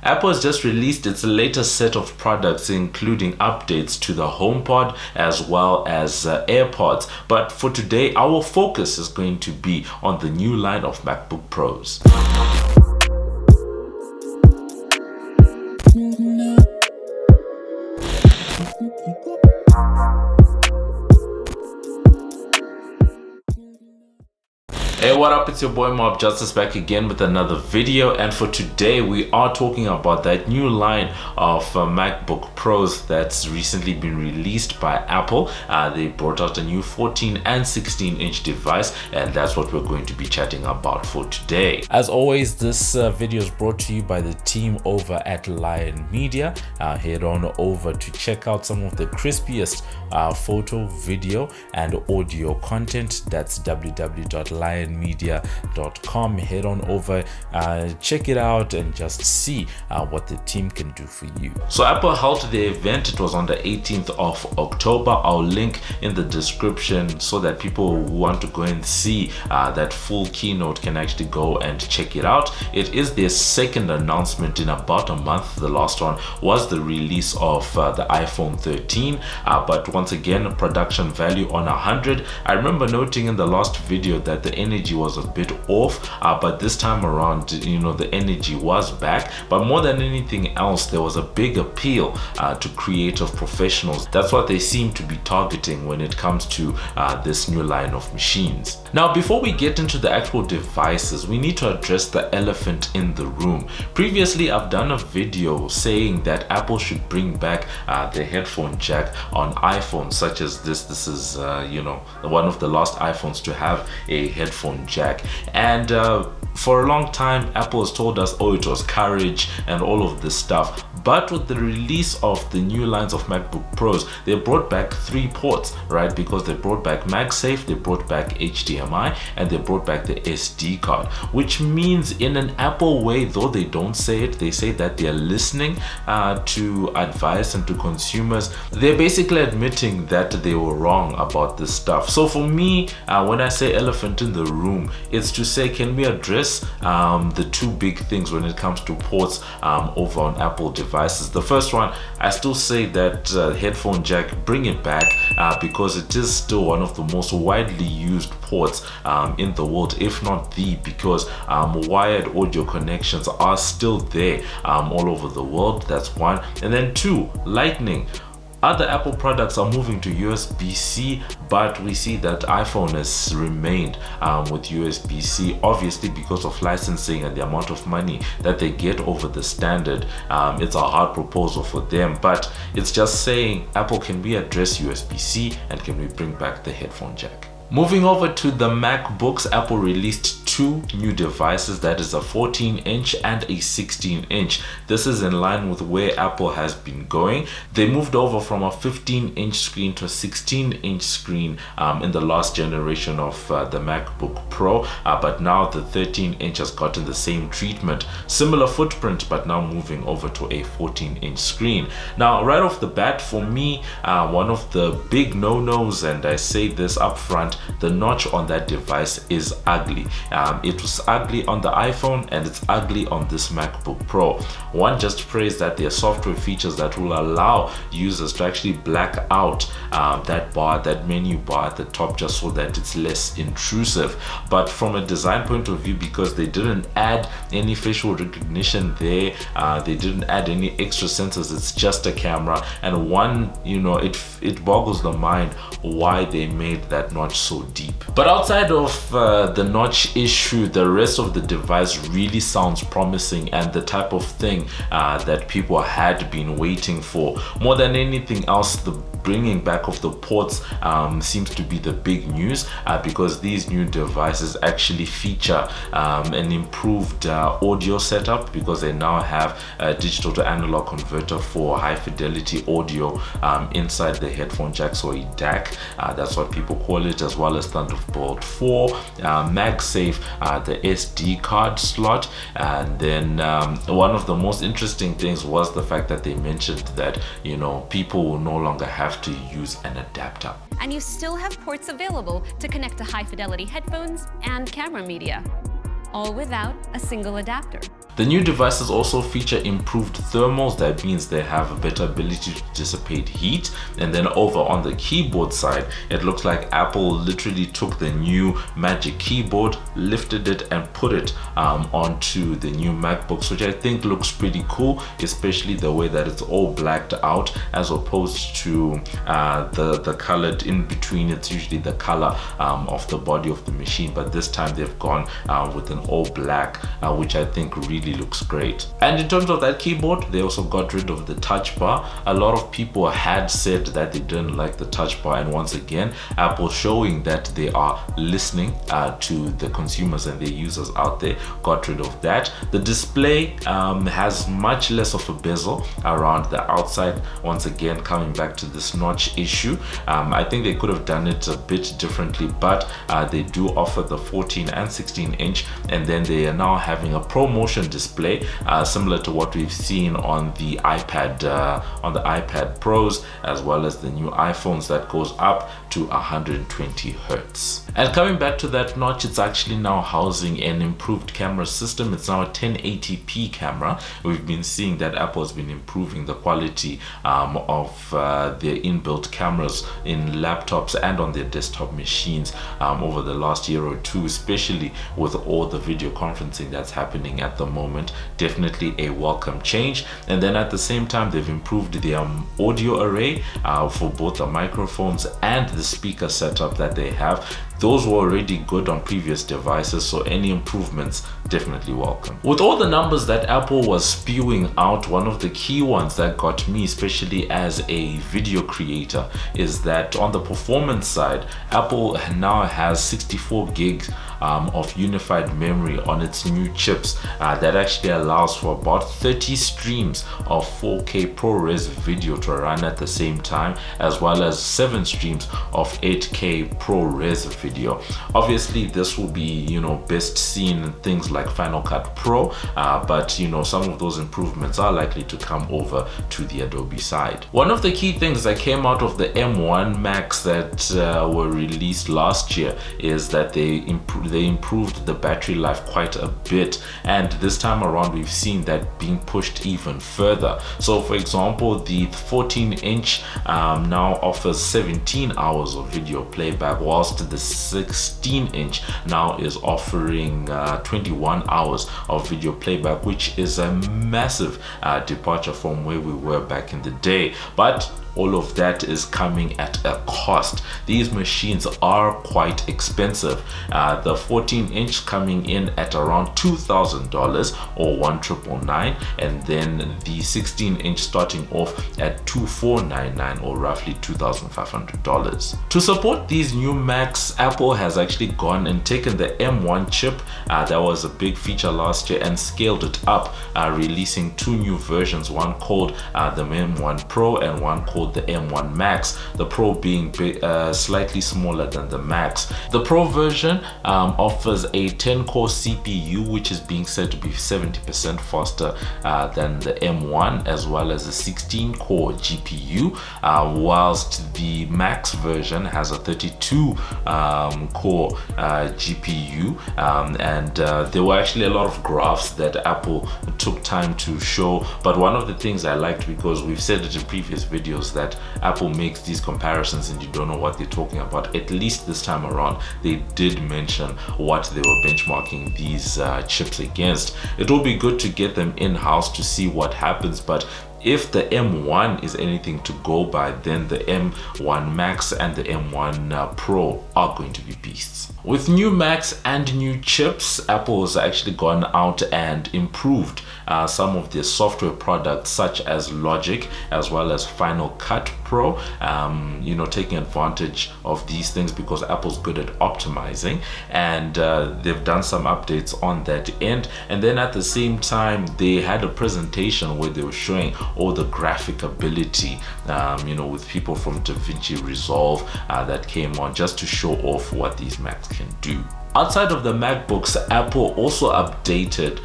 Apple has just released its latest set of products, including updates to the HomePod as well as AirPods. But for today, our focus is going to be on the new line of MacBook Pros. Hey, what up? It's your boy MobbJustice back again with another video, and for today we are talking about that new line of MacBook Pros that's recently been released by Apple. They brought out a new 14 and 16-inch device, and that's what we're going to be chatting about for today. As always, this video is brought to you by the team over at Lion Media. Head on over to check out some of the crispiest photo, video, and audio content. That's www.lionmedia.com. Head on over, check it out, and just see what the team can do for you. So Apple held the event. It was on the 18th of October. I'll link in the description so that people who want to go and see that full keynote can actually go and check it out. It is their second announcement in about a month. The last one was the release of the iPhone 13, but once again, production value on 100. I remember noting in the last video that the energy was a bit off, but this time around, the energy was back. But more than anything else, there was a big appeal to creative professionals. That's what they seem to be targeting when it comes to this new line of machines. Now, before we get into the actual devices, we need to address the elephant in the room. Previously, I've done a video saying that Apple should bring back the headphone jack on iPhones such as this. This is one of the last iPhones to have a headphone jack, and for a long time Apple has told us, oh, it was courage and all of this stuff. But with the release of the new lines of MacBook Pros, they brought back 3 ports, right? Because they brought back MagSafe, they brought back HDMI, and they brought back the SD card, which means in an Apple way, though they don't say it, they say that they're listening to advice and to consumers. They're basically admitting that they were wrong about this stuff. So for me, when I say elephant in the room, it's to say, can we address the 2 big things when it comes to ports over on Apple devices? The first one, I still say that headphone jack, bring it back, because it is still one of the most widely used ports in the world, if not the, because wired audio connections are still there all over the world. That's one. And then 2, Lightning. Other Apple products are moving to USB-C, but we see that iPhone has remained with USB-C, obviously because of licensing and the amount of money that they get over the standard. It's a hard proposal for them, but it's just saying, Apple, can we address USB-C, and can we bring back the headphone jack? Moving over to the MacBooks, Apple released 2 new devices, that is a 14-inch and a 16-inch. This is in line with where Apple has been going. They moved over from a 15-inch screen to a 16-inch screen in the last generation of the MacBook Pro, but now the 13-inch has gotten the same treatment. Similar footprint, but now moving over to a 14-inch screen. Now, right off the bat, for me, one of the big no-nos, and I say this up front, the notch on that device is ugly. It was ugly on the iPhone, and it's ugly on this MacBook Pro. One just prays that there are software features that will allow users to actually black out that bar, that menu bar at the top, just so that it's less intrusive. But from a design point of view, because they didn't add any facial recognition there, they didn't add any extra sensors, it's just a camera, and it boggles the mind why they made that notch so deep. But outside of the notch issue, the rest of the device really sounds promising and the type of thing that people had been waiting for. More than anything else, the bringing back of the ports seems to be the big news, because these new devices actually feature an improved audio setup, because they now have a digital to analog converter for high fidelity audio inside the headphone jack, so a DAC, that's what people call it, as well as Thunderbolt 4, MagSafe, the SD card slot. And then one of the most interesting things was the fact that they mentioned that people will no longer have to use an adapter. And you still have ports available to connect to high fidelity headphones and camera media, all without a single adapter. The new devices also feature improved thermals. That means they have a better ability to dissipate heat. And then over on the keyboard side, it looks like Apple literally took the new Magic Keyboard, lifted it and put it onto the new MacBooks, which I think looks pretty cool, especially the way that it's all blacked out as opposed to the colored in between. It's usually the color of the body of the machine, but this time they've gone with an all black, which I think really looks great. And in terms of that keyboard, they also got rid of the touch bar. A lot of people had said that they didn't like the touch bar, and once again, Apple showing that they are listening to the consumers and their users out there, got rid of that. The display has much less of a bezel around the outside, once again coming back to this notch issue. I think they could have done it a bit differently, but they do offer the 14 and 16 inch, and then they are now having a ProMotion display similar to what we've seen on the iPad Pros, as well as the new iPhones, that goes up to 120 hertz. And coming back to that notch, it's actually now housing an improved camera system. It's now a 1080p camera. We've been seeing that Apple has been improving the quality of their inbuilt cameras in laptops and on their desktop machines over the last year or two, especially with all the video conferencing that's happening at the moment. Definitely a welcome change. And then at the same time, they've improved the audio array for both the microphones and the speaker setup that they have. Those were already good on previous devices, so any improvements definitely welcome. With all the numbers that Apple was spewing out, one of the key ones that got me, especially as a video creator, is that on the performance side, Apple now has 64 gigs of unified memory on its new chips that actually allows for about 30 streams of 4K ProRes video to run at the same time, as well as 7 streams of 8K ProRes video. Obviously this will be best seen in things like Final Cut Pro, but some of those improvements are likely to come over to the Adobe side. One of the key things that came out of the M1 Macs that were released last year is that they improved the battery life quite a bit, and this time around we've seen that being pushed even further. So for example, the 14-inch now offers 17 hours of video playback, whilst the 16-inch now is offering 21 hours of video playback, which is a massive departure from where we were back in the day. But all of that is coming at a cost. These machines are quite expensive. The 14-inch coming in at around $2,000 or $1,999, and then the 16-inch starting off at $2,499 or roughly $2,500. To support these new Macs, Apple has actually gone and taken the M1 chip that was a big feature last year and scaled it up, releasing 2 new versions, one called the M1 Pro and one called the M1 Max, the Pro being slightly smaller than the Max. The Pro version offers a 10-core CPU, which is being said to be 70% faster than the M1, as well as a 16-core GPU, whilst the Max version has a 32-core GPU, and there were actually a lot of graphs that Apple took time to show. But one of the things I liked, because we've said it in previous videos, that Apple makes these comparisons and you don't know what they're talking about. At least this time around, they did mention what they were benchmarking these chips against. It will be good to get them in-house to see what happens, but if the M1 is anything to go by, then the M1 Max and the M1 Pro are going to be beasts. With new Macs and new chips, Apple has actually gone out and improved some of their software products, such as Logic as well as Final Cut Pro, taking advantage of these things because Apple's good at optimizing, and they've done some updates on that end. And then at the same time, they had a presentation where they were showing all the graphic ability, with people from DaVinci Resolve that came on just to show off what these Macs can do. Outside of the MacBooks, Apple also updated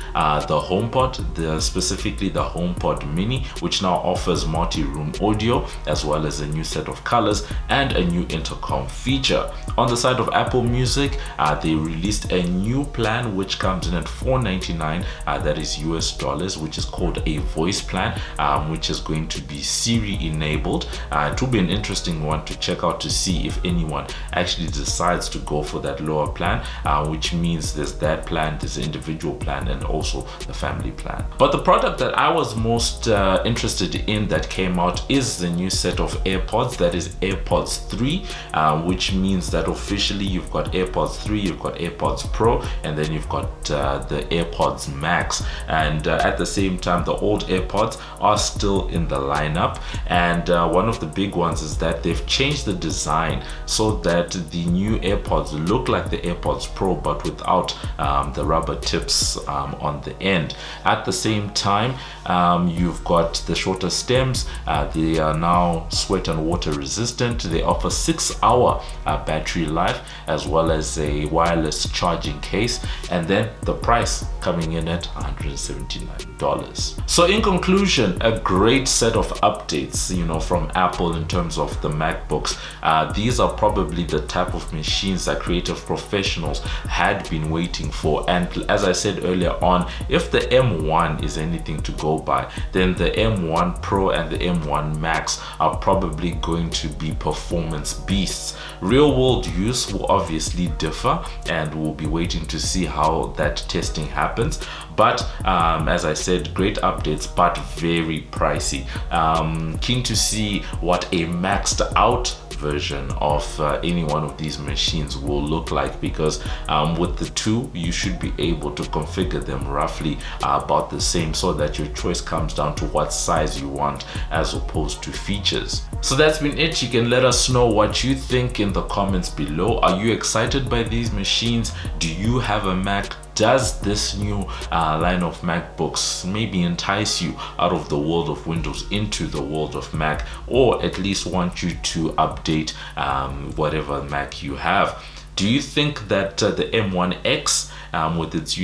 the HomePod, specifically the HomePod Mini, which now offers multi-room audio as well as a new set of colors and a new intercom feature. On the side of Apple Music, they released a new plan which comes in at $499, that is US dollars, which is called a voice plan, which is going to be Siri enabled. It will be an interesting one to check out to see if anyone actually decides to go for that lower plan, which means there's that plan, there's the individual plan, and also the family plan. But the product that I was most interested in that came out is the new set of AirPods, that is AirPods 3, which means that officially you've got AirPods 3, you've got AirPods Pro, and then you've got the AirPods Max. And at the same time, the old AirPods are still in the lineup, and one of the big ones is that they've changed the design so that the new AirPods look like the AirPods Pro but without the rubber tips on the end. At the same time, you've got the shorter stems. They are now sweat and water resistant. They offer 6-hour battery life as well as a wireless charging case, and then the price coming in at $179. So in conclusion, a great set of updates, from Apple in terms of the MacBooks. These are probably the type of machines that creative professionals had been waiting for, and as I said earlier on, if the M1 is anything to go by, then the M1 Pro and the M1 Max are probably going to be performance beasts. Real world use will obviously differ, and we'll be waiting to see how that testing happens. But as I said, great updates, but very pricey. Keen to see what a maxed out version of any one of these machines will look like, because with the two you should be able to configure them roughly about the same, so that your choice comes down to what size you want as opposed to features. So that's been it. You can let us know what you think in the comments below. Are you excited by these machines? Do you have a Mac? Does this new line of MacBooks maybe entice you out of the world of Windows into the world of Mac, or at least want you to update whatever Mac you have? Do you think that the M1X with its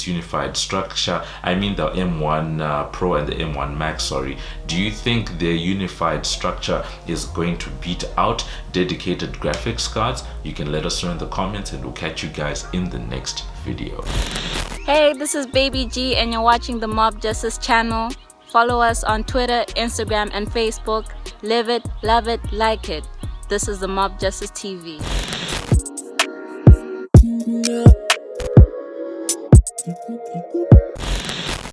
unified structure, I mean the M1 Pro and the M1 Max, sorry, do you think their unified structure is going to beat out dedicated graphics cards? You can let us know in the comments, and we'll catch you guys in the next video. Hey, this is Baby G, and you're watching the MobbJustice channel. Follow us on Twitter, Instagram, and Facebook. Live it, love it, like it. This is the MobbJustice TV. No.